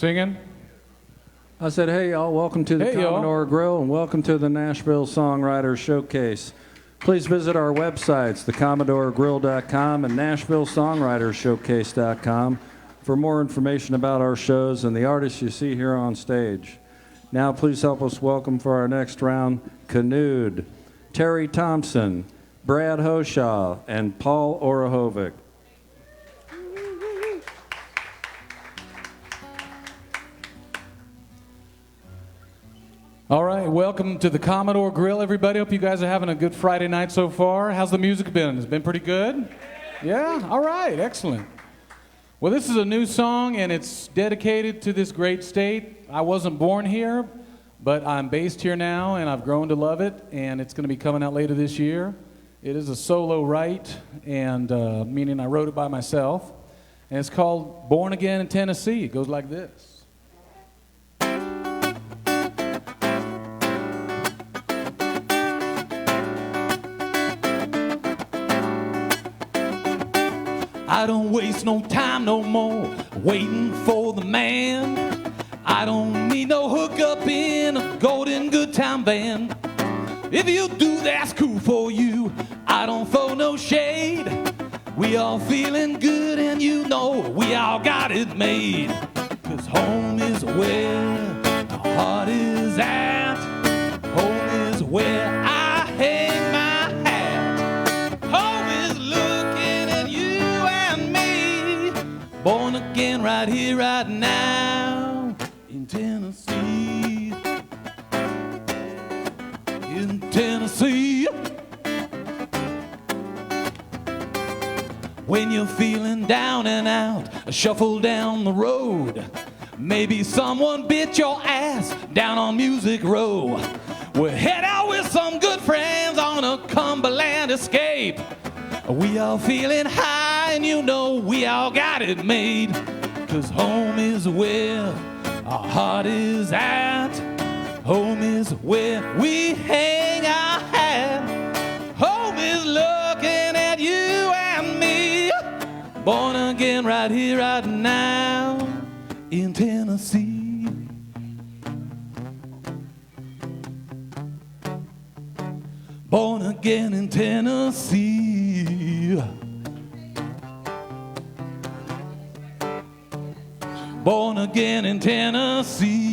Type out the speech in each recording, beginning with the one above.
Singing? I said, hey, y'all, welcome to the Commodore Grille and welcome to the Nashville Songwriter Showcase. Please visit our websites, thecommodoregrille.com and nashvillesongwritershowcase.com for more information about our shows and the artists you see here on stage. Now, please help us welcome for our next round, Kanude, Terry Thompson, Brad Hoshaw, and Paul Orehovec. All right, welcome to the Commodore Grille, everybody. Hope you guys are having a good Friday night so far. How's the music been? It's been pretty good? Yeah? All right, excellent. Well, this is a new song, and it's dedicated to this great state. I wasn't born here, but I'm based here now, and I've grown to love it, and it's going to be coming out later this year. It is a solo write, and meaning I wrote it by myself, and it's called Born Again in Tennessee. It goes like this. I don't waste no time no more waiting for the man. I don't need no hookup in a golden good time van. If you do, that's cool for you. I don't throw no shade. We all feeling good and you know we all got it made. 'Cause home is where our heart is at. Home is where I hang my hat. Home is looking at you and me. Born again right here, right now in Tennessee. In Tennessee. When you're feeling down and out, shuffle down the road. Maybe someone bit your ass down on Music Row. We'll head out with some good friends on a Cumberland escape. We all feeling high and you know we all got it made. 'Cause home is where our heart is at. Home is where we hang our hat. Home is looking at you and me. Born again right here, right now in Tennessee. Born again in Tennessee. Born again in Tennessee.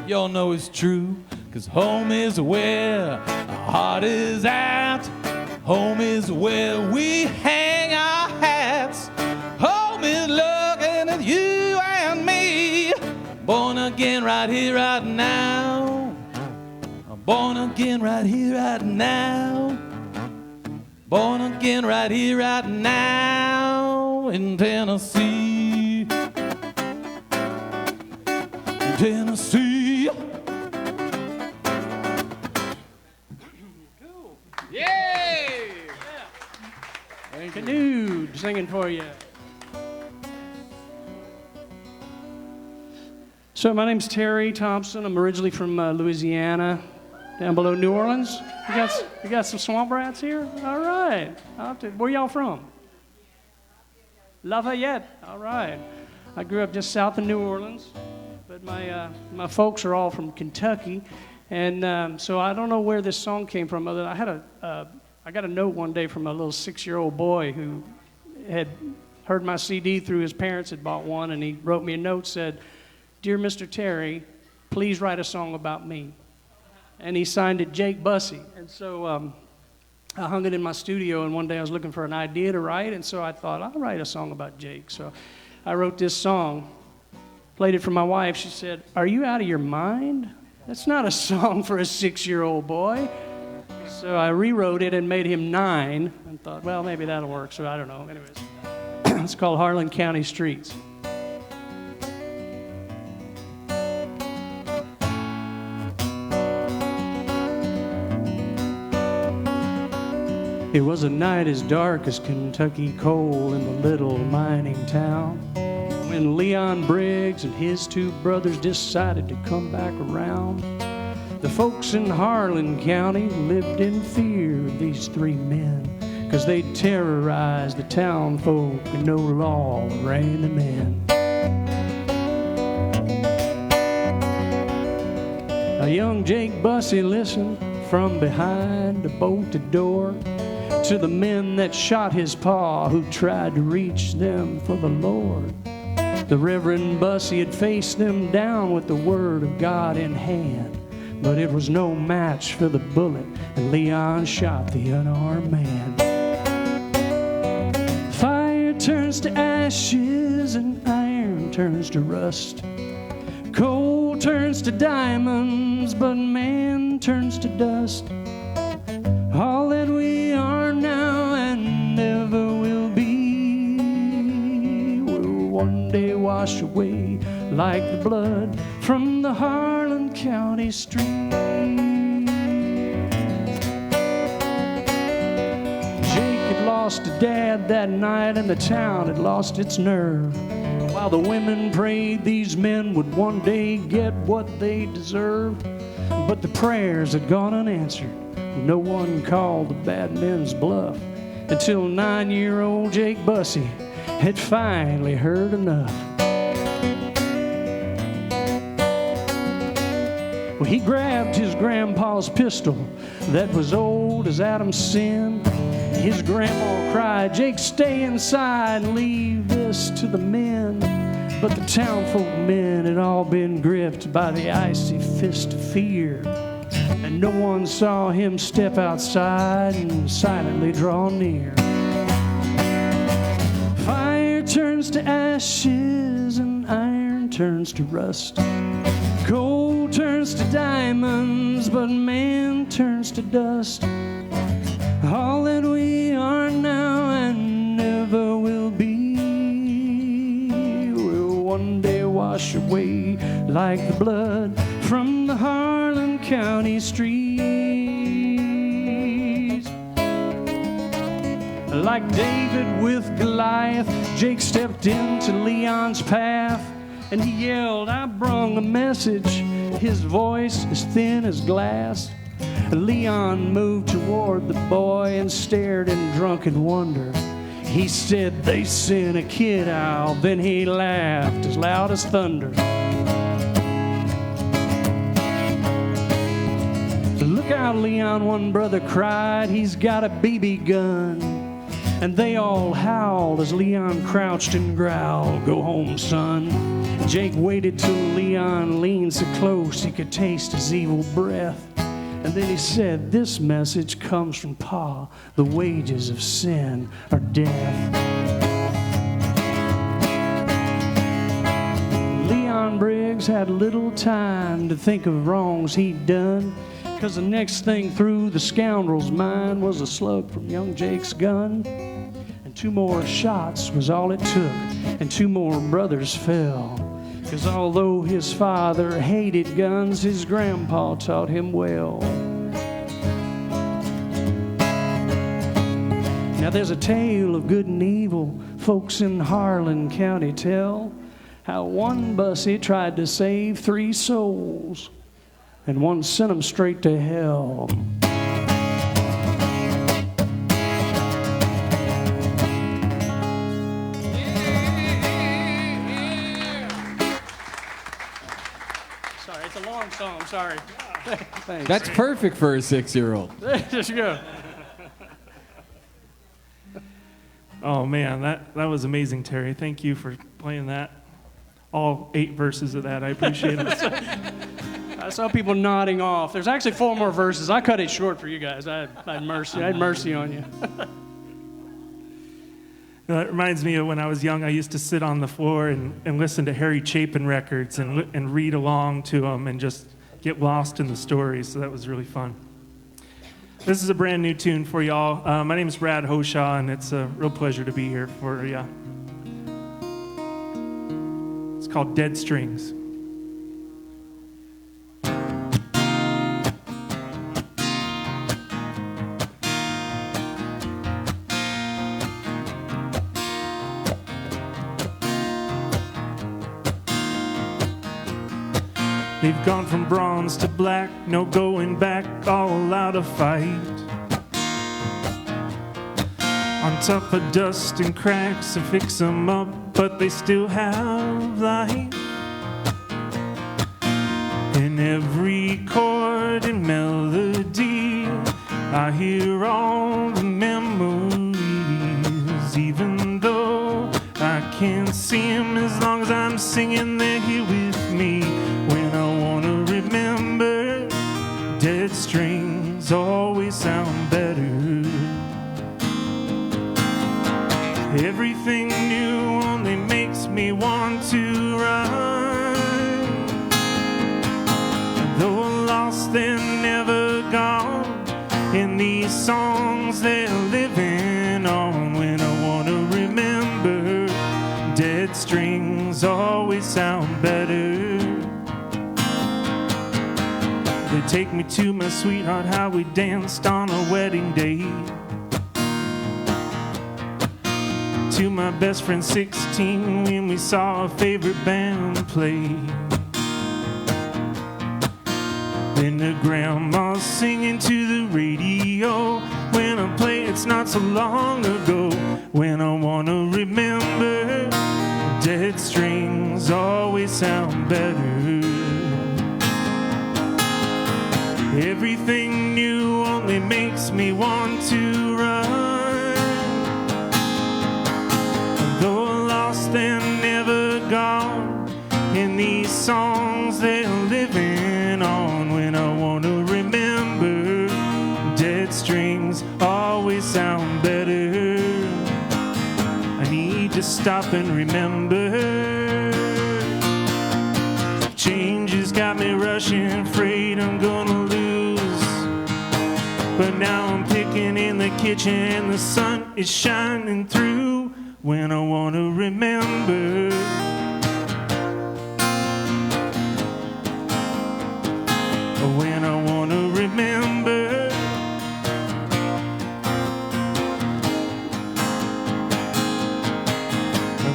Y'all know it's true, 'cause home is where our heart is at. Home is where we hang our hats. Home is looking at you and me. Born again right here, right now. I'm born again right here, right now. Born again right here, right now in Tennessee. In Tennessee. Cool. Yay! Yeah. Kanude singing for you. So my name's Terry Thompson. I'm originally from Louisiana, down below New Orleans. You got some swamp rats here? All right. Where y'all from? Lafayette. All right. I grew up just south of New Orleans, but my folks are all from Kentucky, and so I don't know where this song came from. Other than I got a note one day from a little 6-year-old boy who had heard my CD through his parents had bought one, and he wrote me a note, said, "Dear Mr. Terry, please write a song about me." And he signed it Jake Bussey. And so I hung it in my studio, and one day I was looking for an idea to write, and so I thought, I'll write a song about Jake. So I wrote this song, played it for my wife. She said, "Are you out of your mind? That's not a song for a 6-year-old boy." So I rewrote it and made him 9, and thought, well, maybe that'll work. So I don't know. Anyways, it's called Harlan County Streets. It was a night as dark as Kentucky coal in the little mining town, when Leon Briggs and his 2 brothers decided to come back around. The folks in Harlan County lived in fear of these 3 men 'cause they terrorized the town folk and no law ran them in. A young Jake Bussey listened from behind the bolted door to the men that shot his pa who tried to reach them for the Lord. The Reverend Bussey had faced them down with the Word of God in hand, but it was no match for the bullet, and Leon shot the unarmed man. Fire turns to ashes and iron turns to rust. Coal turns to diamonds, but man turns to dust. All that we are now and never will be will one day wash away like the blood from the Harlan County streets. Jake had lost a dad that night and the town had lost its nerve. While the women prayed these men would one day get what they deserved, but the prayers had gone unanswered. No one called the bad men's bluff until 9-year-old Jake Bussey had finally heard enough. Well, he grabbed his grandpa's pistol that was old as Adam's sin. His grandma cried, "Jake, stay inside and leave this to the men." But the townfolk men had all been gripped by the icy fist of fear, and no one saw him step outside and silently draw near. Fire turns to ashes and iron turns to rust. Gold turns to diamonds, but man turns to dust. All that we are now and never will be will one day wash away like the blood from the Harlan County streets. Like David with Goliath, Jake stepped into Leon's path and he yelled, "I brung a message." His voice as thin as glass. Leon moved toward the boy and stared in drunken wonder. He said, "They sent a kid out." Then he laughed as loud as thunder. "Look out, Leon," one brother cried. "He's got a BB gun." And they all howled as Leon crouched and growled, "Go home, son." Jake waited till Leon leaned so close he could taste his evil breath. And then he said, "This message comes from Pa. The wages of sin are death." Leon Briggs had little time to think of wrongs he'd done, 'cause the next thing through the scoundrel's mind was a slug from young Jake's gun. And 2 more shots was all it took, and 2 more brothers fell. 'Cause although his father hated guns, his grandpa taught him well. Now there's a tale of good and evil folks in Harlan County tell, how one Bussey tried to save 3 souls and one sent them straight to hell. I'm sorry. Thanks. That's perfect for a 6-year-old. There you go. Oh man, that was amazing, Terry. Thank you for playing that. All 8 verses of that. I appreciate it. I saw people nodding off. There's actually 4 more verses. I cut it short for you guys. I had mercy. I had mercy on you. It reminds me of when I was young. I used to sit on the floor and listen to Harry Chapin records and read along to them and just get lost in the stories. So that was really fun. This is a brand new tune for y'all. My name is Brad Hoshaw, and it's a real pleasure to be here for you. It's called Dead Strings. We've gone from bronze to black, no going back, all out of fight. on top of dust and cracks and fix them up, but they still have life. In every chord and melody, I hear all the memories, even though I can't see them. As long as I'm singing, they're here with me. When I want to remember, dead strings always sound better. Everything new only makes me want to run. Though lost, they're never gone. In these songs, they're living on. When I want to remember, dead strings always sound better. They take me to my sweetheart, how we danced on a wedding day. To my best friend 16 when we saw a favorite band play. Then the grandma's singing to the radio when I play It's Not So Long Ago. When I want to remember, dead strings always sound better. Everything new only makes me want to run. Though lost and never gone, in these songs they're living on. When I want to remember, dead strings always sound better. I need to stop and remember. Change has got me rushing, afraid I'm gonna lose. But now I'm picking in the kitchen, the sun is shining through. When I want to remember, when I want to remember,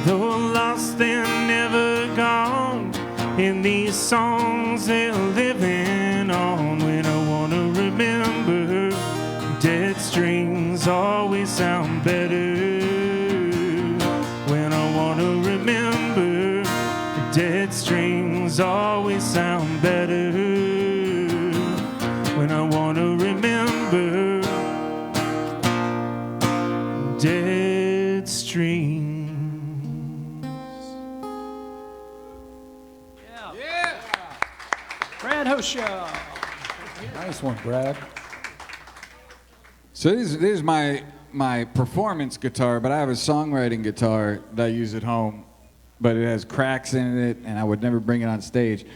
though lost and never gone, in these songs they're living on. When I want to remember, dead strings always sound better. When I want to remember, dead strings always sound better. When I want to remember, dead strings. Yeah. Brad Hoshaw. Nice one, Brad. So this is my performance guitar, but I have a songwriting guitar that I use at home, but it has cracks in it, and I would never bring it on stage.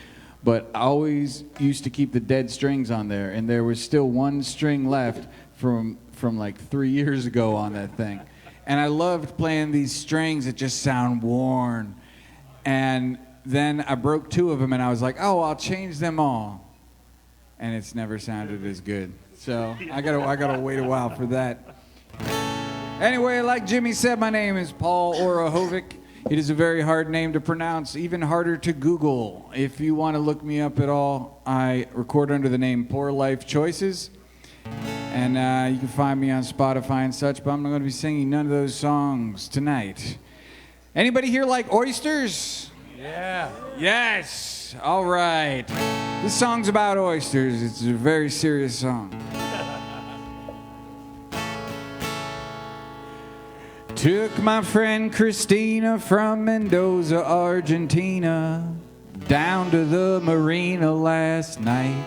But I always used to keep the dead strings on there, and there was still one string left from like 3 years ago on that thing. And I loved playing these strings that just sound worn. And then I broke 2 of them, and I was like, oh, I'll change them all. And it's never sounded as good. So I gotta wait a while for that. Anyway, like Jimmy said, my name is Paul Orehovec. It is a very hard name to pronounce, even harder to Google. If you want to look me up at all, I record under the name Poor Life Choices. And you can find me on Spotify and such, but I'm not going to be singing none of those songs tonight. Anybody here like oysters? Yeah. Yes. All right. This song's about oysters. It's a very serious song. Took my friend Christina from Mendoza, Argentina, down to the marina last night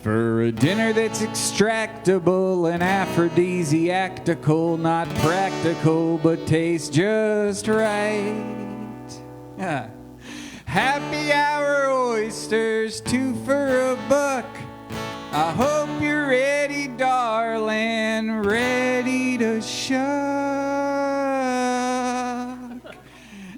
for a dinner that's extractable and aphrodisiactical, not practical, but tastes just right. Yeah. Happy hour oysters, 2 for $1. I hope you're ready, darling, ready to shuck.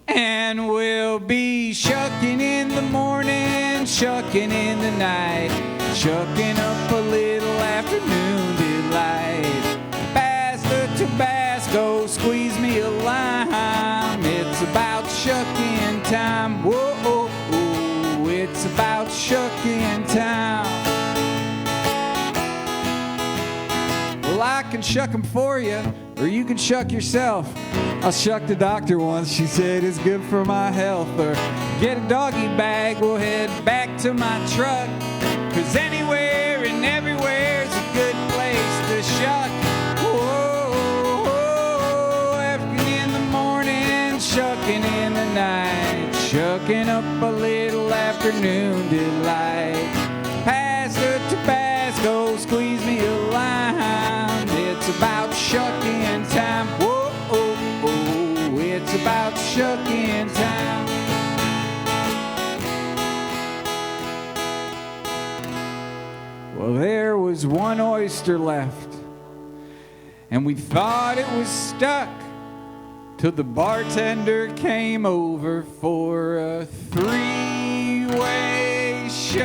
And we'll be shucking in the morning, shucking in the night, shucking up a little afternoon delight. Pass the Tabasco, squeeze me a lime. It's about shucking time. Whoa, oh, oh, it's about shucking time. Well, I can shuck 'em for you, or or you can shuck yourself. I shucked a doctor once, she said it's good for my health. Or get a doggy bag, we'll head back to my truck. 'Cause anywhere and everywhere's a good place to shuck. Whoa, afternoon in the morning, shucking in the night, shucking up a little afternoon delight. Pass the Tabasco, squeeze me a lime. It's about shucking time. Whoa, it's about shucking time. Well, there was one oyster left, and we thought it was stuck, till the bartender came over for a three-way shuck.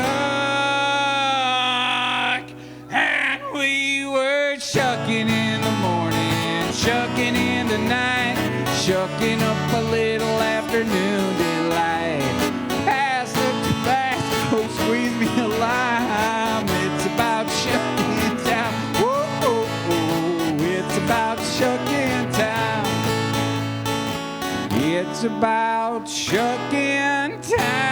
And we were shucking in the morning, shucking in the night, shucking up a little afternoon delight. Pass the Tabasco, squeeze me a lime. It's about shucking time. Whoa, it's about shucking time. It's about shucking time.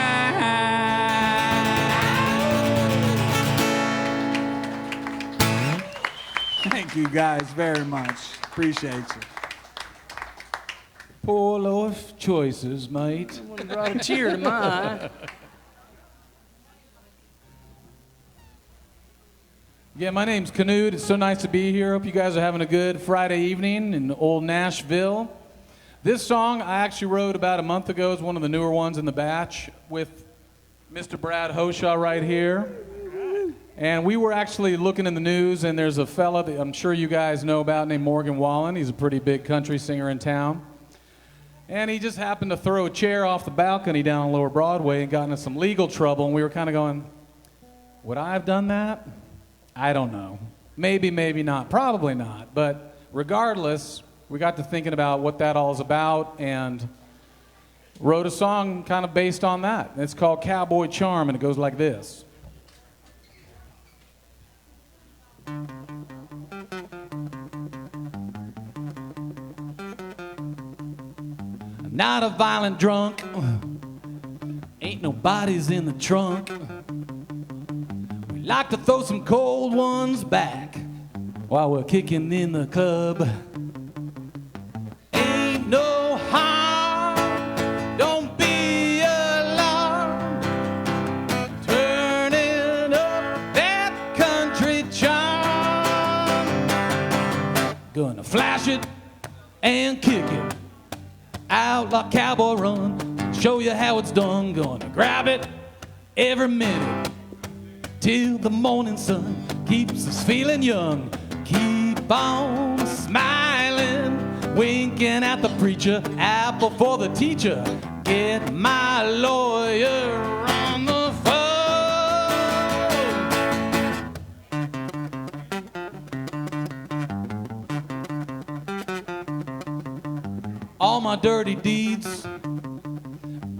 Thank you guys very much. Appreciate you. Poor life choices, mate. Someone brought a tear to my eye. Yeah, my name's Kanude. It's so nice to be here. Hope you guys are having a good Friday evening in old Nashville. This song I actually wrote about a month ago. It's one of the newer ones in the batch with Mr. Brad Hoshaw right here. And we were actually looking in the news, and there's a fella that I'm sure you guys know about named Morgan Wallen. He's a pretty big country singer in town. And he just happened to throw a chair off the balcony down on Lower Broadway and got into some legal trouble. And we were kind of going, would I have done that? I don't know. Maybe, maybe not. Probably not. But regardless, we got to thinking about what that all is about and wrote a song kind of based on that. It's called Cowboy Charm, and it goes like this. Not a violent drunk, ain't no bodies in the trunk. We like to throw some cold ones back while we're kicking in the club. Ain't no harm, don't be alarmed, turning up that country charm. Gonna flash it and kick it. Outlaw cowboy run, show you how it's done. Gonna grab it every minute till the morning sun keeps us feeling young. Keep on smiling, winking at the preacher, apple for the teacher. Get my lawyer on the phone. All my dirty deeds,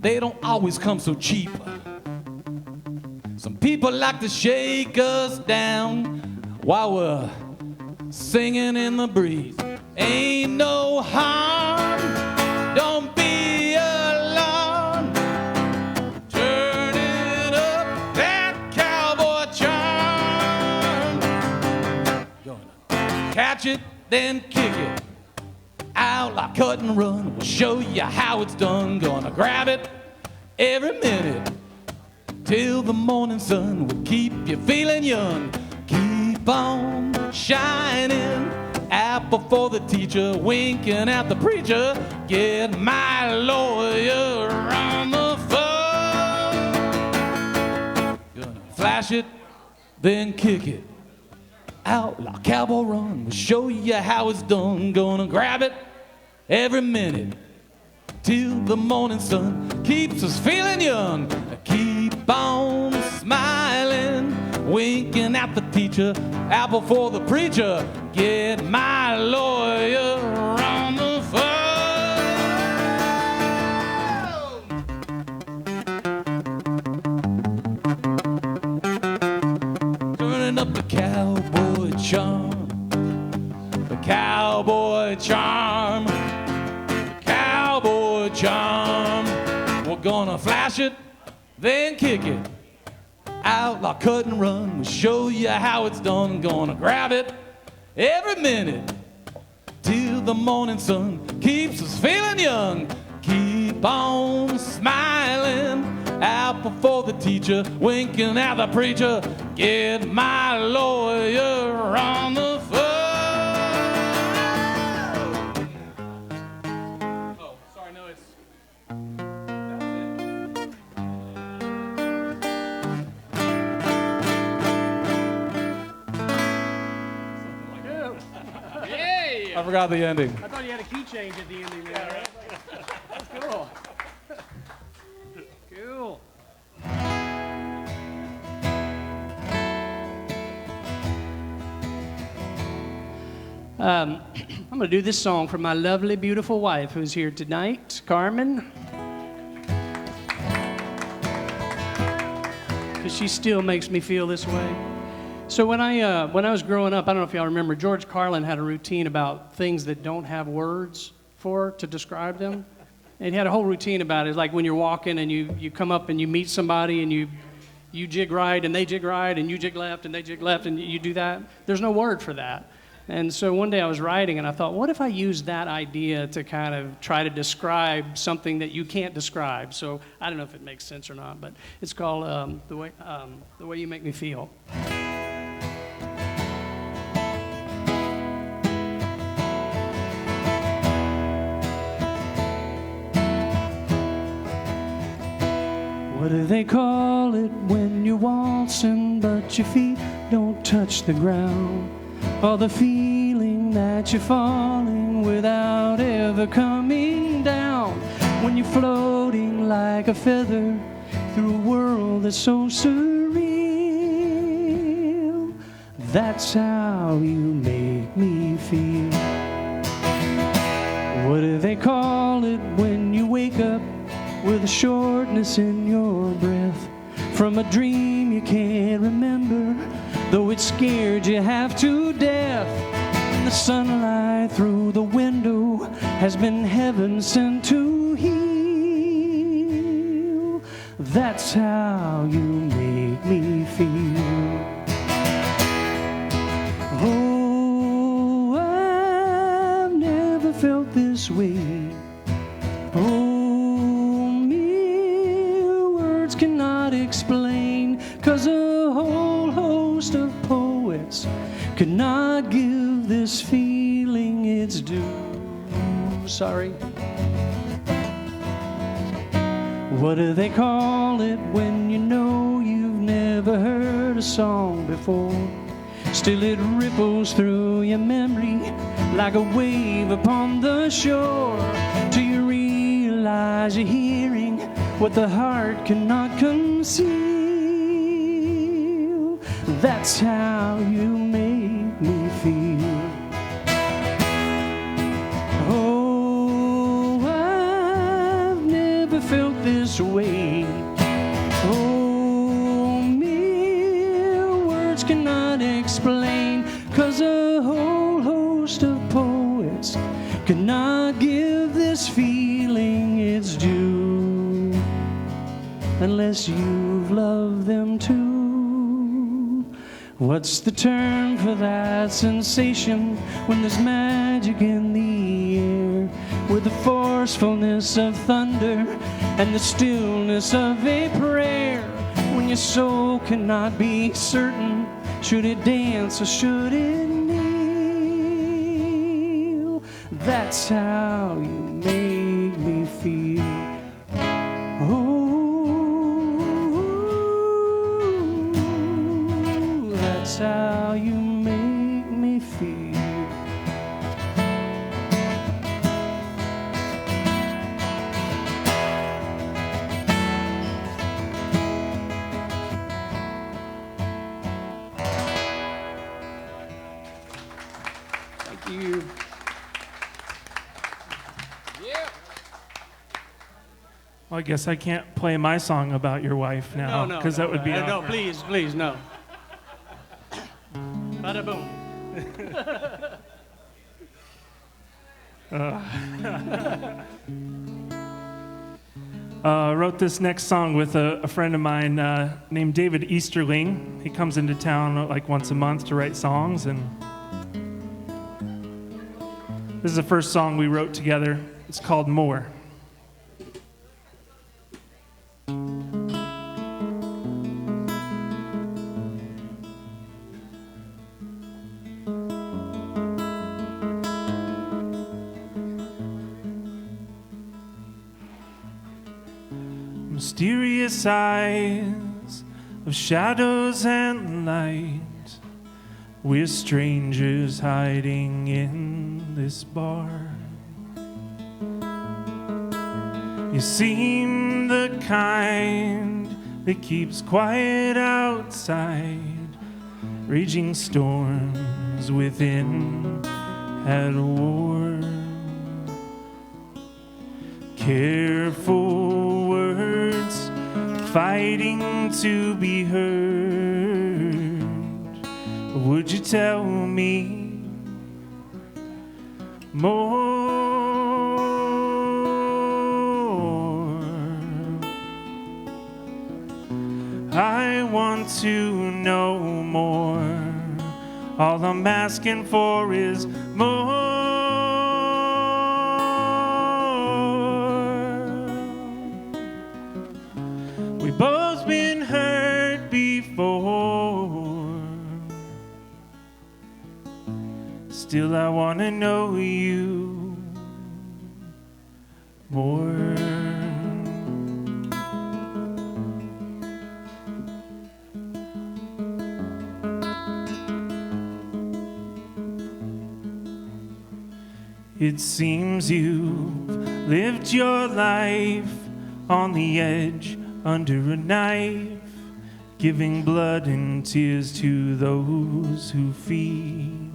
they don't always come so cheap. Some people like to shake us down while we're singing in the breeze. Ain't no harm, don't be alarmed, turning up that cowboy charm. Gonna catch it, then kick it. Outlaw cut and run, we'll show you how it's done. Gonna grab it every minute till the morning sun will keep you feeling young. Keep on shining, apple for the teacher, winking at the preacher. Get my lawyer on the phone. Gonna flash it, then kick it. Outlaw cowboy run, we'll show you how it's done. Gonna grab it every minute till the morning sun keeps us feeling young. Keep on smiling, winking at the teacher, apple for the preacher. Get my lawyer on the phone. Turning up the cowboy charm, the cowboy gonna flash it, then kick it. Outlaw cut and run, we'll show you how it's done. Gonna grab it every minute till the morning sun keeps us feeling young. Keep on smiling out before the teacher, winking at the preacher. Get my lawyer on the phone. Oh, sorry, no, it's... I forgot the ending. I thought you had a key change at the ending there. Right? That's cool. Cool. I'm going to do this song for my lovely, beautiful wife who's here tonight, Carmen. Because she still makes me feel this way. So when I was growing up, I don't know if y'all remember, George Carlin had a routine about things that don't have words to describe them. And he had a whole routine about it. It's like when you're walking and you come up and you meet somebody and you jig right and they jig right and you jig left and they jig left and you do that. There's no word for that. And so one day I was writing and I thought, what if I use that idea to kind of try to describe something that you can't describe? So I don't know if it makes sense or not, but it's called The Way You Make Me Feel. What do they call it when you're waltzing but your feet don't touch the ground? Or the feeling that you're falling without ever coming down? When you're floating like a feather through a world that's so surreal. That's how you make me feel. What do they call it when you wake up with a shortness in your breath from a dream you can't remember, though it scared you half to death? And the sunlight through the window has been heaven sent to heal. That's how you make me feel. Oh, I've never felt this way. Oh, cannot explain, 'cause a whole host of poets could not give this feeling its due. Sorry. What do they call it when you know you've never heard a song before? Still it ripples through your memory like a wave upon the shore, till you realize you're hearing what the heart cannot conceal. That's how you make me feel. Oh, I've never felt this way. Oh, mere words cannot explain, 'cause a whole host of poets cannot give this feeling its due. Unless you've loved them too. What's the term for that sensation when there's magic in the air, with the forcefulness of thunder and the stillness of a prayer, when your soul cannot be certain, should it dance or should it kneel? That's how you make me feel. Oh, that's how you make me feel. Thank you. Well, I guess I can't play my song about your wife now, because that would be no, awkward. please, no. Bada boom. Wrote this next song with a friend of mine named David Easterling. He comes into town like once a month to write songs, and this is the first song we wrote together. It's called More. Mysterious eyes of shadows and light. We're strangers hiding in this bar. You seem the kind that keeps quiet outside. Raging storms within at war. Careful words fighting to be heard. Would you tell me more? I want to know more. All I'm asking for is more. We've both been hurt before. Still, I want to know you more. It seems you've lived your life on the edge under a knife, giving blood and tears to those who feed.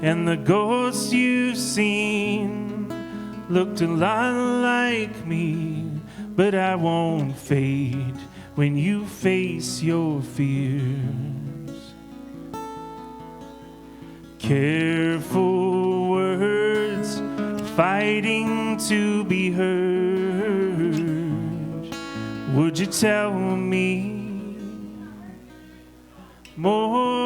And the ghosts you've seen looked a lot like me, but I won't fade when you face your fears. Careful words fighting to be heard. Would you tell me more?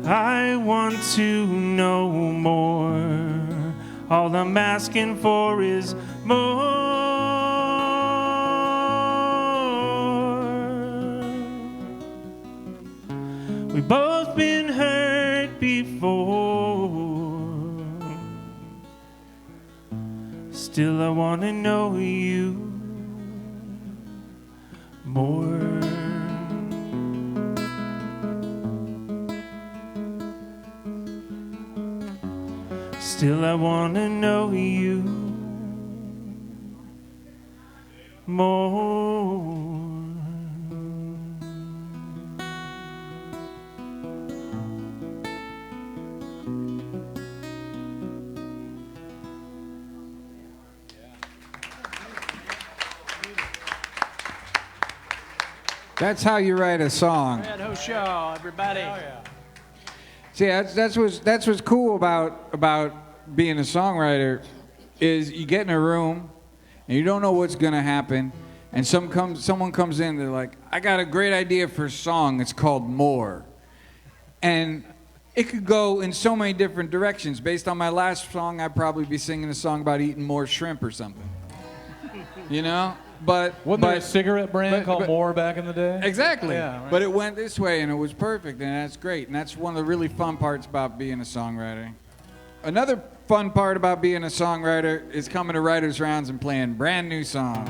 I want to know more. All I'm asking for is more. We've both been hurt before. Still, I want to know you more. Still, I want to know you more. That's how you write a song. Brad Hoshaw, everybody. See, that's what's cool about being a songwriter is you get in a room and you don't know what's gonna happen, and someone comes in, they're like, I got a great idea for a song. It's called More, and it could go in so many different directions. Based on my last song, I'd probably be singing a song about eating more shrimp or something, you know. Wasn't there a cigarette brand called More back in the day? Exactly. Yeah, right. But it went this way, and it was perfect, and that's great. And that's one of the really fun parts about being a songwriter. Another fun part about being a songwriter is coming to writers' rounds and playing brand new songs.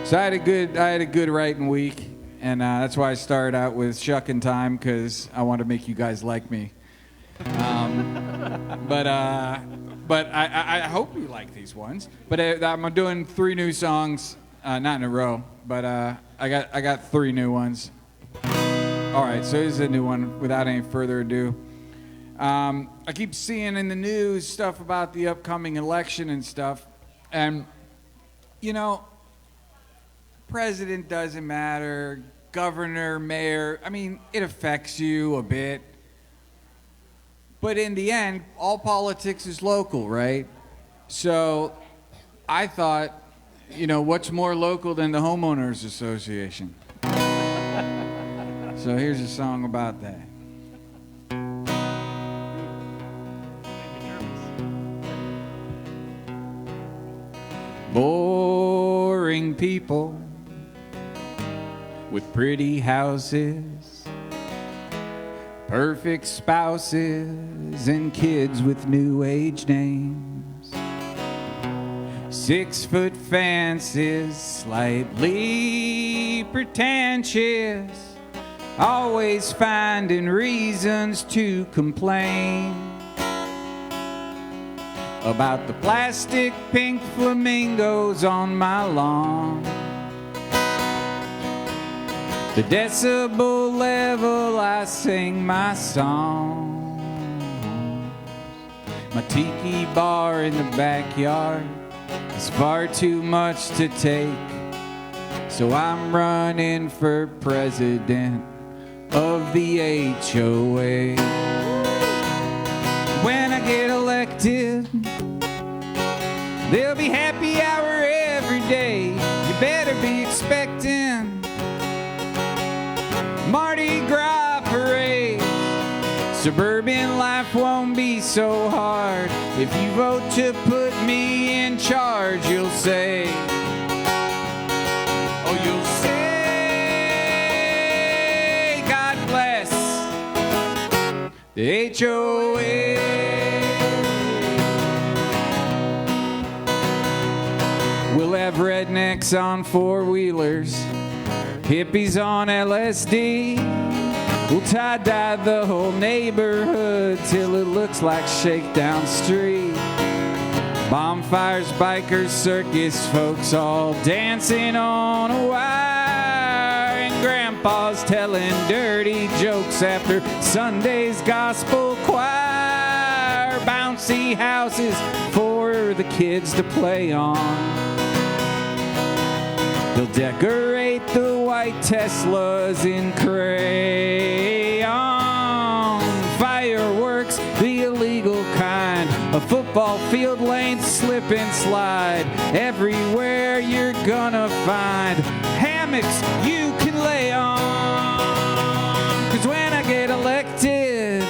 So I had a good writing week, and that's why I started out with Shuckin' Time, because I want to make you guys like me. But I hope you like these ones. But I'm doing 3 new songs. Not in a row, but I got 3 new ones. All right, so here's a new one without any further ado. I keep seeing in the news stuff about the upcoming election and stuff, and you know, president doesn't matter, governor, mayor, I mean, it affects you a bit. But in the end, all politics is local, right? So I thought, you know, what's more local than the homeowners association? So here's a song about that. Boring people with pretty houses, perfect spouses, and kids with new age names. 6-foot fences, slightly pretentious, always finding reasons to complain about the plastic pink flamingos on my lawn. The decibel level I sing my songs. My tiki bar in the backyard is far too much to take, so I'm running for president of the HOA. When I get elected, there'll be happy hour every day. You better be expecting Mardi Gras parades. Suburban life won't be so hard. If you vote to put me in charge, you'll say, oh, you'll say, God bless the HOA. We'll have rednecks on four-wheelers, hippies on LSD. We'll tie-dye the whole neighborhood till it looks like Shakedown Street. Bonfires, bikers, circus folks all dancing on a wire, and grandpa's telling dirty jokes after Sunday's gospel choir. Bouncy houses for the kids to play on. They'll decorate the white Teslas in crayon. Fireworks, the illegal kind. A football field length slip and slide. Everywhere you're gonna find hammocks you can lay on. 'Cause when I get elected,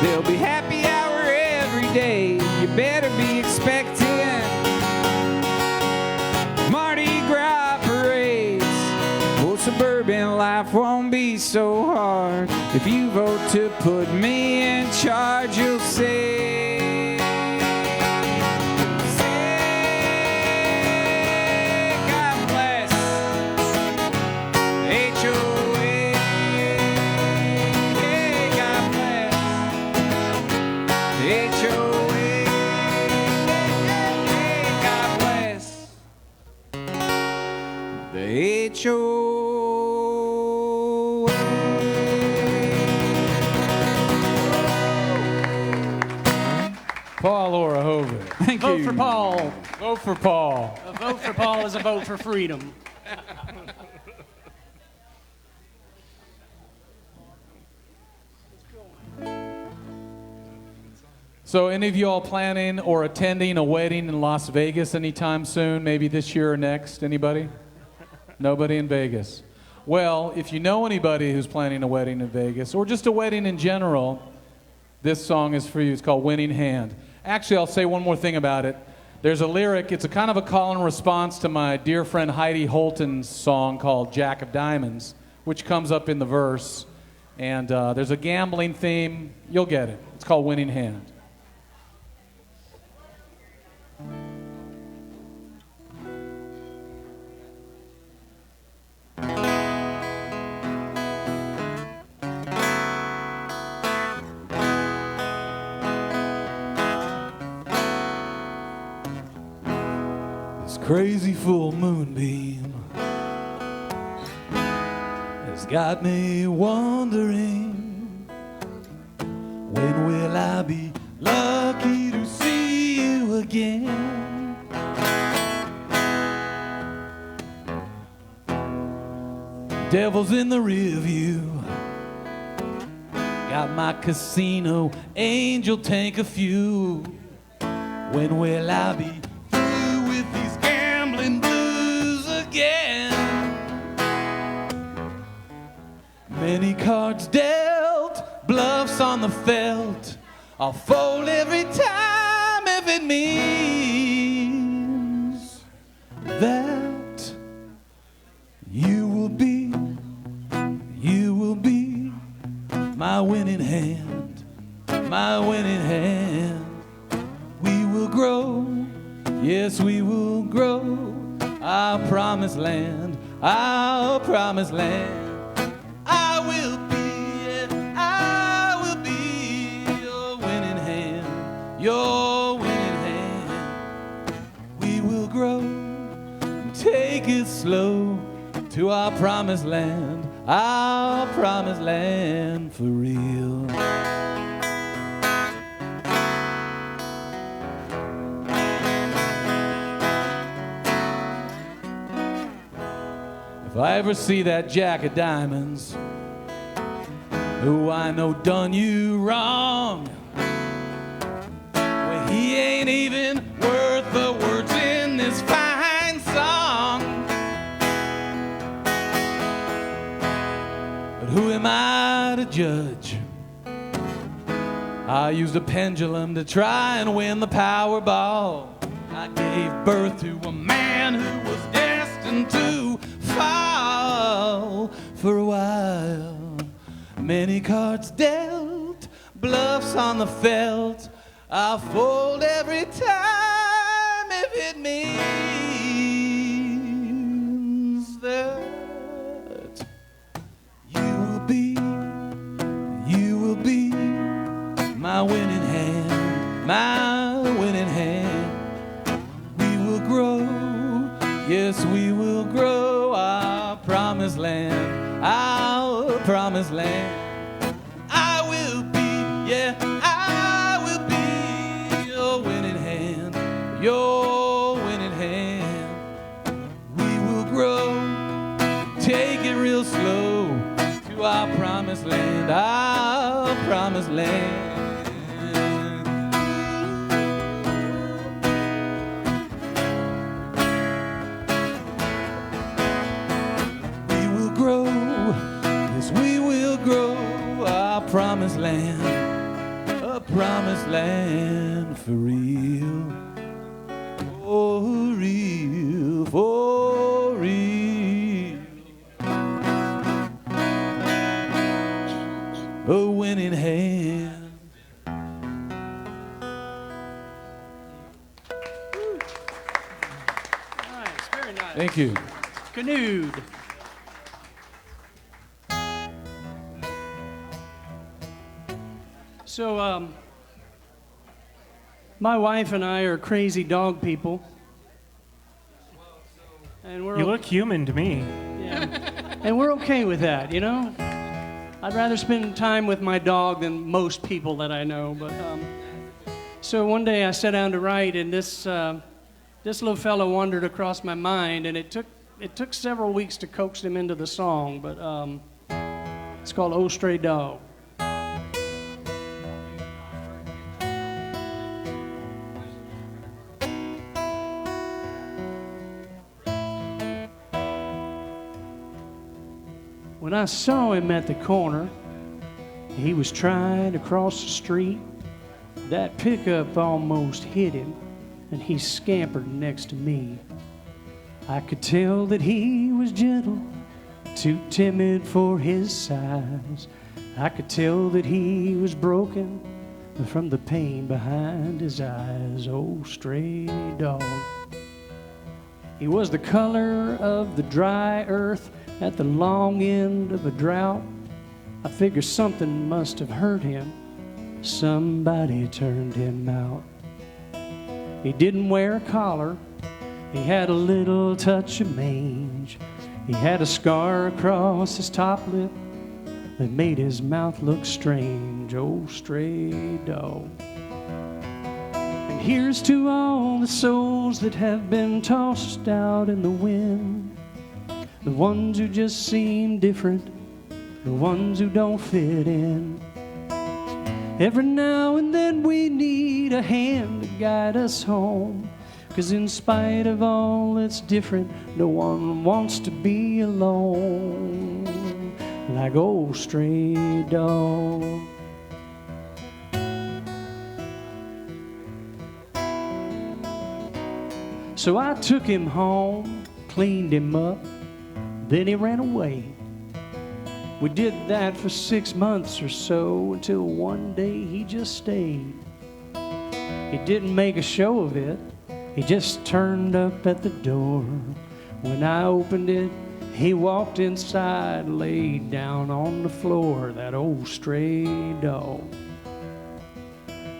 there'll be happy hour every day. You better be expecting Mardi Gras parades. Oh, suburban life won't be so hard. If you vote to put me in charge, you'll say, God bless the HOA. Hey, God bless the HOA. Hey, God bless the HOA. Paul Orehovec. Thank Vote you. for Paul. Vote for Paul. A vote for Paul is a vote for freedom. So any of you all planning or attending a wedding in Las Vegas anytime soon, maybe this year or next? Anybody? Nobody in Vegas. Well, if you know anybody who's planning a wedding in Vegas, or just a wedding in general, this song is for you. It's called Winning Hand. Actually, I'll say one more thing about it. There's a lyric. It's a kind of a call and response to my dear friend Heidi Holton's song called Jack of Diamonds, which comes up in the verse. And there's a gambling theme. You'll get it. It's called Winning Hand. Crazy full moonbeam has got me wondering, when will I be lucky to see you again? Devil's in the rear view, At my casino, angel tank a few. When will I be through with these gambling blues again? Many cards dealt, bluffs on the felt. I'll fold every time if it means that you will be my winning hand, my winning hand. We will grow, yes we will grow, our promised land, our promised land. I will be your winning hand, your winning hand. We will grow, take it slow to our promised land, our promised land for real. If I ever see that Jack of Diamonds, who I know done you wrong, well, he ain't even worth the words in this fine song. But who am I to judge? I used a pendulum to try and win the Powerball. I gave birth to a man who was destined to fall for a while. Many cards dealt, bluffs on the felt. I'll fold every time if it means that you will be my winning hand, my winning hand. We will grow, yes we will grow, our promised land, our promised land. I will be, yeah, I will be your winning hand, your winning hand. We will grow, take it real slow to our promised land, our promised land. Promised land, a promised land for real, for real, for real. A winning hand. Nice, very nice. Thank you. Kanude. So, my wife and I are crazy dog people, and You look human to me. yeah, and we're okay with that, you know. I'd rather spend time with my dog than most people that I know. But so one day I sat down to write, and this little fellow wandered across my mind, and it took several weeks to coax him into the song. But it's called "Oh Stray Dog." When I saw him at the corner, he was trying to cross the street. That pickup almost hit him, and he scampered next to me. I could tell that he was gentle, too timid for his size. I could tell that he was broken from the pain behind his eyes. Oh, stray dog. He was the color of the dry earth at the long end of a drought. I figure something must have hurt him. Somebody turned him out. He didn't wear a collar. He had a little touch of mange. He had a scar across his top lip that made his mouth look strange. Oh, stray dog. And here's to all the souls that have been tossed out in the wind. The ones who just seem different, the ones who don't fit in. Every now and then we need a hand to guide us home. 'Cause in spite of all that's different, no one wants to be alone. Like old stray dog. So I took him home, cleaned him up, then he ran away. We did that for 6 months or so, until one day he just stayed. He didn't make a show of it, he just turned up at the door. When I opened it, he walked inside, laid down on the floor, that old stray dog.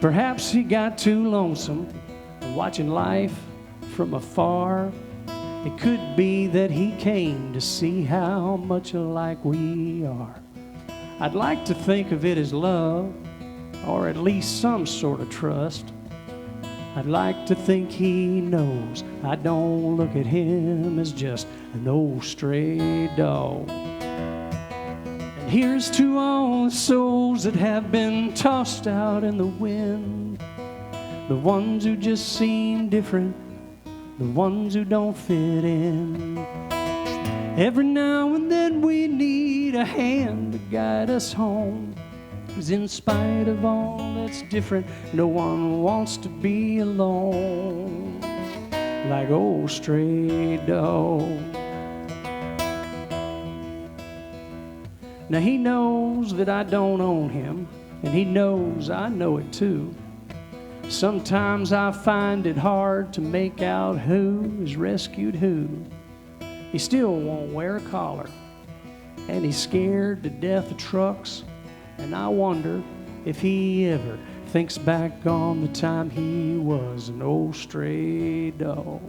Perhaps he got too lonesome watching life from afar. It could be that he came to see how much alike we are. I'd like to think of it as love, or at least some sort of trust. I'd like to think he knows I don't look at him as just an old stray dog. And here's to all the souls that have been tossed out in the wind, the ones who just seem different, the ones who don't fit in. Every now and then we need a hand to guide us home. 'Cause in spite of all that's different, no one wants to be alone. Like old stray dog. Now he knows that I don't own him, and he knows I know it too. Sometimes I find it hard to make out who has rescued who. He still won't wear a collar, and he's scared to death of trucks. And I wonder if he ever thinks back on the time he was an old stray dog.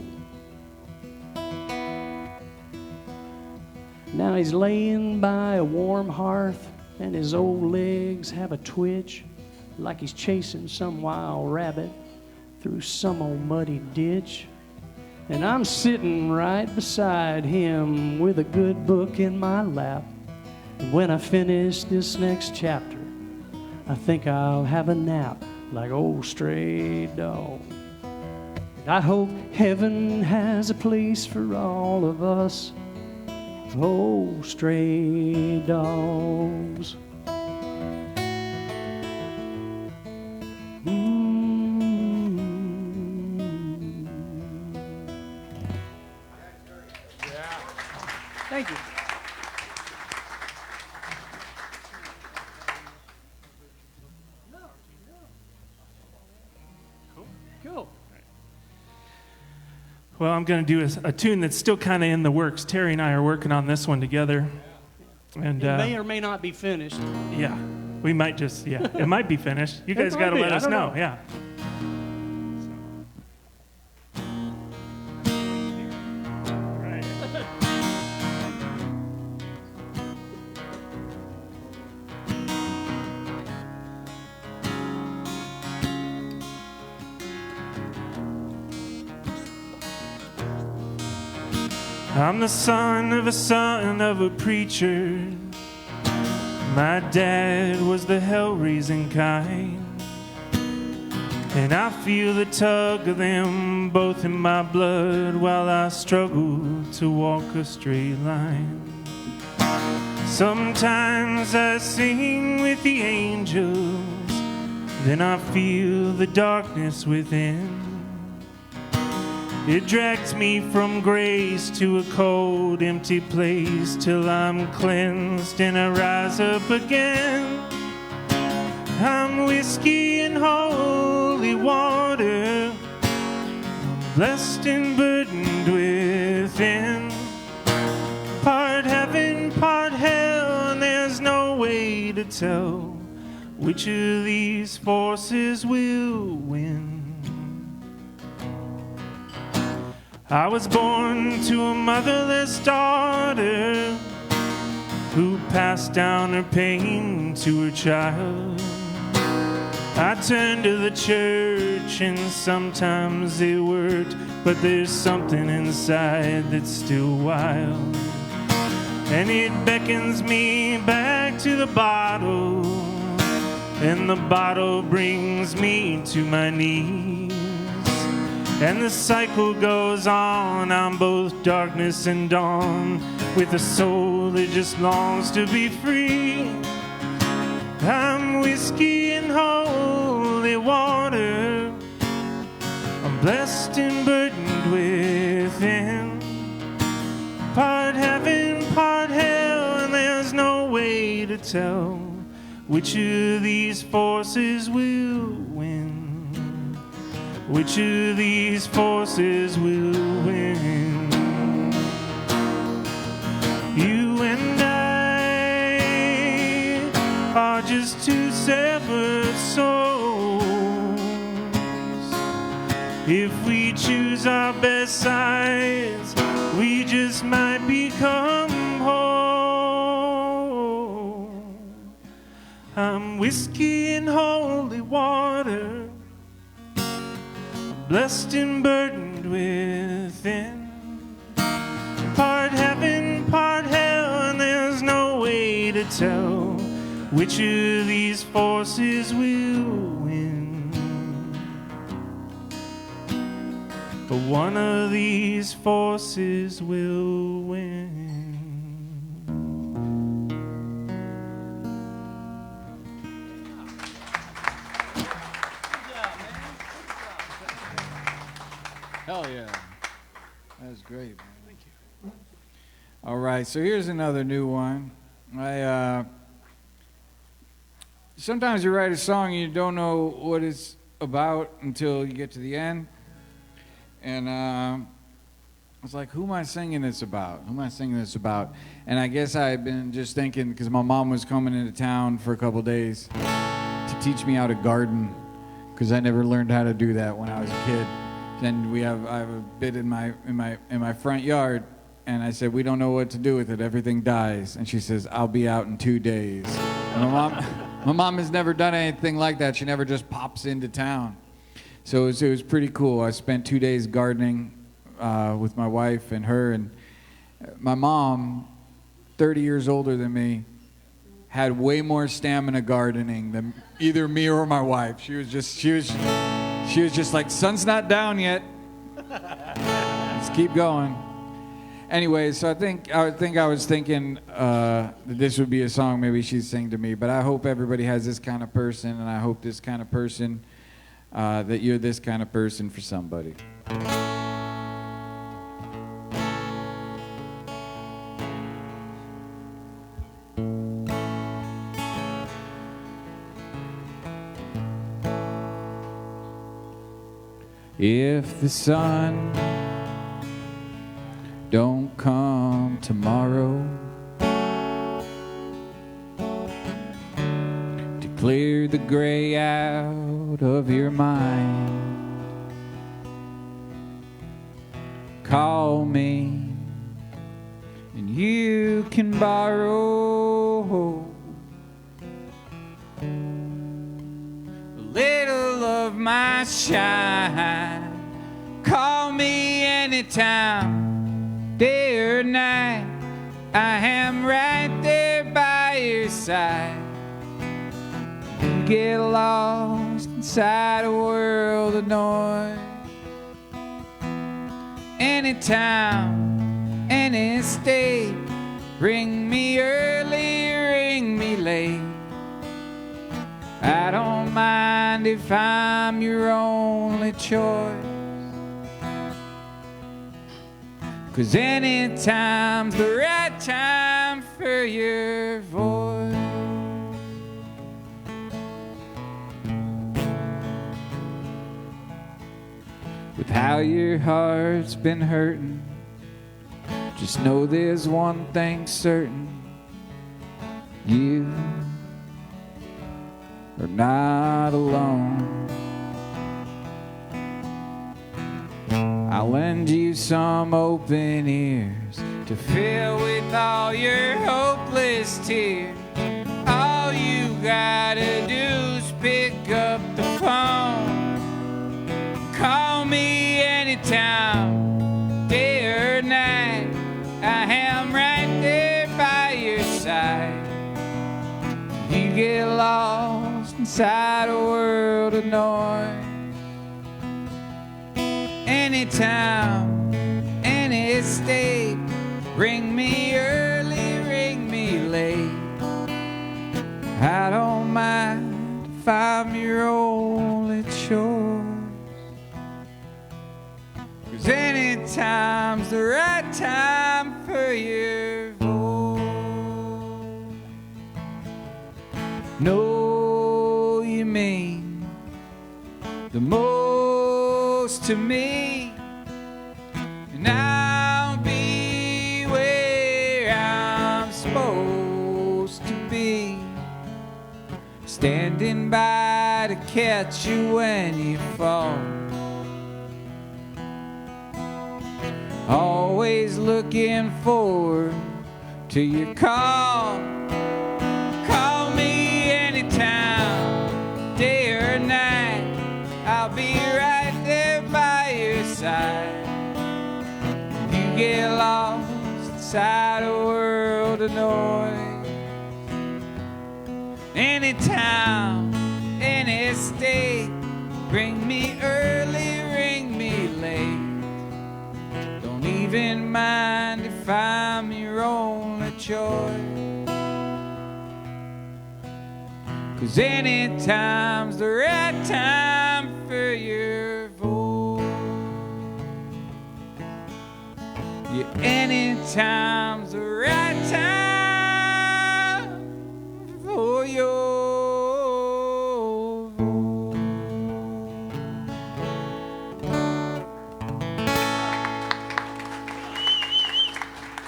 Now he's laying by a warm hearth, and his old legs have a twitch, like he's chasing some wild rabbit through some old muddy ditch. And I'm sitting right beside him with a good book in my lap. And when I finish this next chapter, I think I'll have a nap like old stray dog. And I hope heaven has a place for all of us, old stray dogs. Thank you. Cool. Well, I'm going to do a tune that's still kind of in the works. Terry and I are working on this one together. And it may or may not be finished. Yeah, we might just, it might be finished. You guys got to let us know. Yeah. I'm the son of a preacher. My dad was the hell-raising kind, and I feel the tug of them both in my blood while I struggle to walk a straight line. Sometimes I sing with the angels, then I feel the darkness within. It drags me from grace to a cold, empty place till I'm cleansed and I rise up again. I'm whiskey and holy water, I'm blessed and burdened within. Part heaven, part hell, and there's no way to tell which of these forces will win. I was born to a motherless daughter who passed down her pain to her child. I turned to the church and sometimes it worked, but there's something inside that's still wild. And it beckons me back to the bottle and the bottle brings me to my knees. And the cycle goes on both darkness and dawn, with a soul that just longs to be free. I'm whiskey and holy water, I'm blessed and burdened within. Part heaven, part hell, and there's no way to tell which of these forces will win. Which of these forces will win? You and I are just two separate souls. If we choose our best sides, we just might become whole. I'm whiskey and holy water, blessed and burdened within. Part heaven, part hell, and there's no way to tell which of these forces will win. But one of these forces will win. Hell yeah. That was great, man. Thank you. All right, so here's another new one. Sometimes you write a song and you don't know what it's about until you get to the end. And I was like, who am I singing this about? Who am I singing this about? And I guess I've been just thinking, because my mom was coming into town for a couple days to teach me how to garden, because I never learned how to do that when I was a kid. And I have a bit in my front yard, and I said, we don't know what to do with it. Everything dies. And she says, I'll be out in 2 days. And my mom has never done anything like that. She never just pops into town. So it was pretty cool. I spent 2 days gardening with my wife and her. And my mom, 30 years older than me, had way more stamina gardening than either me or my wife. She was just like, sun's not down yet. Let's keep going. Anyway, so I think I was thinking that this would be a song maybe she'd sing to me. But I hope everybody has this kind of person, and I hope this kind of person, that you're this kind of person for somebody. If the sun don't come tomorrow to clear the gray out of your mind, call me and you can borrow a little of my shine. Call me anytime, day or night, I am right there by your side. You get lost inside a world of noise. Anytime, any state, ring me early, ring me late. I don't mind if I'm your only choice, 'cause anytime's the right time for your voice. With how your heart's been hurting, just know there's one thing certain: you are not alone. I'll lend you some open ears to fill with all your hopeless tears. All you gotta do is pick up the phone. Call me anytime, day or night, I am right there by your side. You get lost inside a world of noise. Anytime, any state, ring me early, ring me late. I don't mind if I'm your only choice. 'Cause anytime's the right time for your voice. Know you mean the most to me, and I'll be where I'm supposed to be, standing by to catch you when you fall. Always looking forward to your call. Call me anytime, day or night. I'll be right there by your side. If you get lost inside a world of noise. Anytime, any state, bring me early, ring me late. Don't even mind if I'm your only choice. 'Cause anytime's the right time for your voice. Yeah, anytime's the right time for your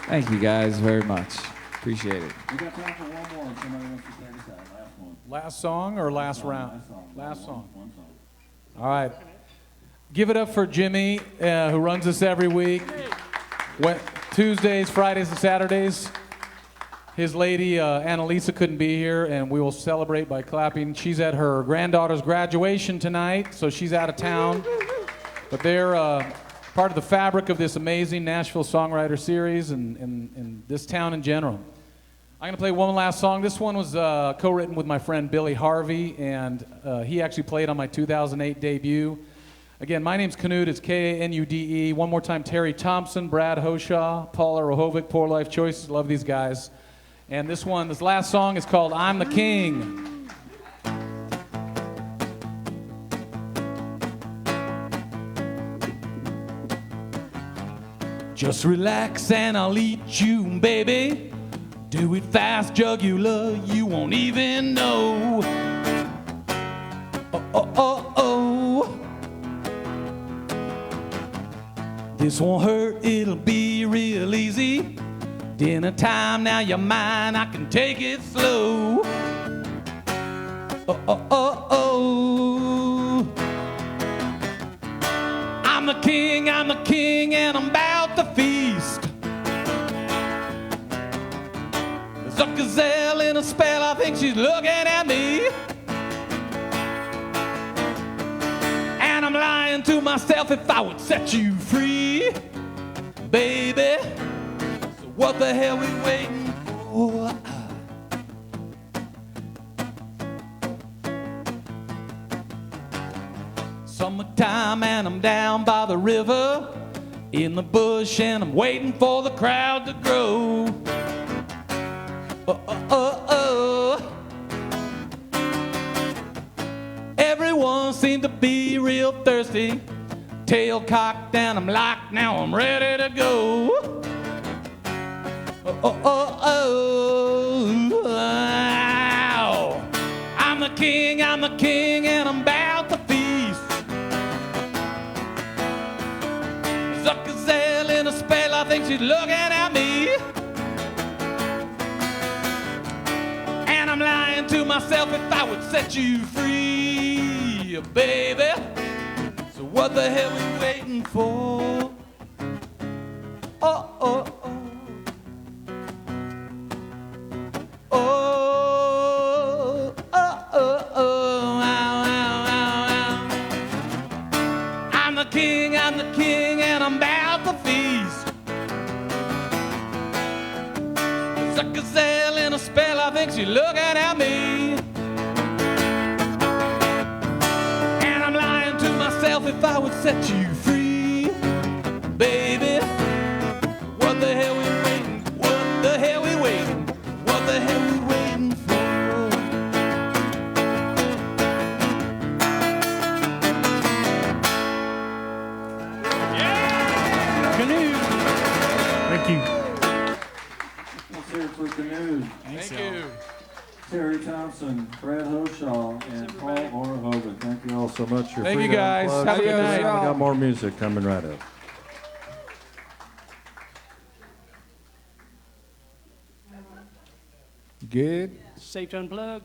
Thank you guys very much. Appreciate it. We got time for one more. If somebody wants to take us out. Last one. Last song or last round? Last song. One song. All right. Give it up for Jimmy, who runs this every week. Tuesdays, Fridays, and Saturdays. His lady, Annalisa, couldn't be here, and we will celebrate by clapping. She's at her granddaughter's graduation tonight, so she's out of town. But they're part of the fabric of this amazing Nashville Songwriter series and this town in general. I'm going to play one last song. This one was co-written with my friend Billy Harvey, and he actually played on my 2008 debut. Again, my name's Kanude. It's Kanude. One more time, Terry Thompson, Brad Hoshaw, Paul Orehovec, Poor Life Choices. Love these guys. And this last song is called I'm the King. Just relax and I'll eat you, baby. Do it fast, jugular, you won't even know. Oh, oh, oh, oh. This won't hurt, it'll be real easy. Dinner time, now you're mine, I can take it slow. Oh, oh, oh, oh. I'm the king, and I'm about to feast. There's a gazelle in a spell, I think she's looking at me. And I'm lying to myself if I would set you free, baby. So what the hell we waiting for? Summertime and I'm down by the river in the bush and I'm waiting for the crowd to grow. Oh, oh, oh, oh. Everyone seemed to be real thirsty. Tail cocked and I'm like, now I'm ready to go. Oh, oh, oh, oh. Wow. I'm the king, and I'm about to feast. There's a gazelle in a spell, I think she's looking at me. And I'm lying to myself if I would set you free, baby. So what the hell we waiting for? Oh, oh, oh. Oh, oh, oh, oh, wow, wow, wow, wow. I'm the king, and I'm about to feast. There's a gazelle in a spell, I think she's looking at me. set you free, baby. What the hell we waiting? What the hell we waiting? What the hell we waiting for? Kanude. Thank you. Let's hear it for Kanude. Thank you. Terry Thompson, Brad Hoshaw, and Paul Orehovec. Thank you all so much. You're Thank free you, to guys. unplug. Have a good We night. got more music coming right up. Good. Safe to unplug.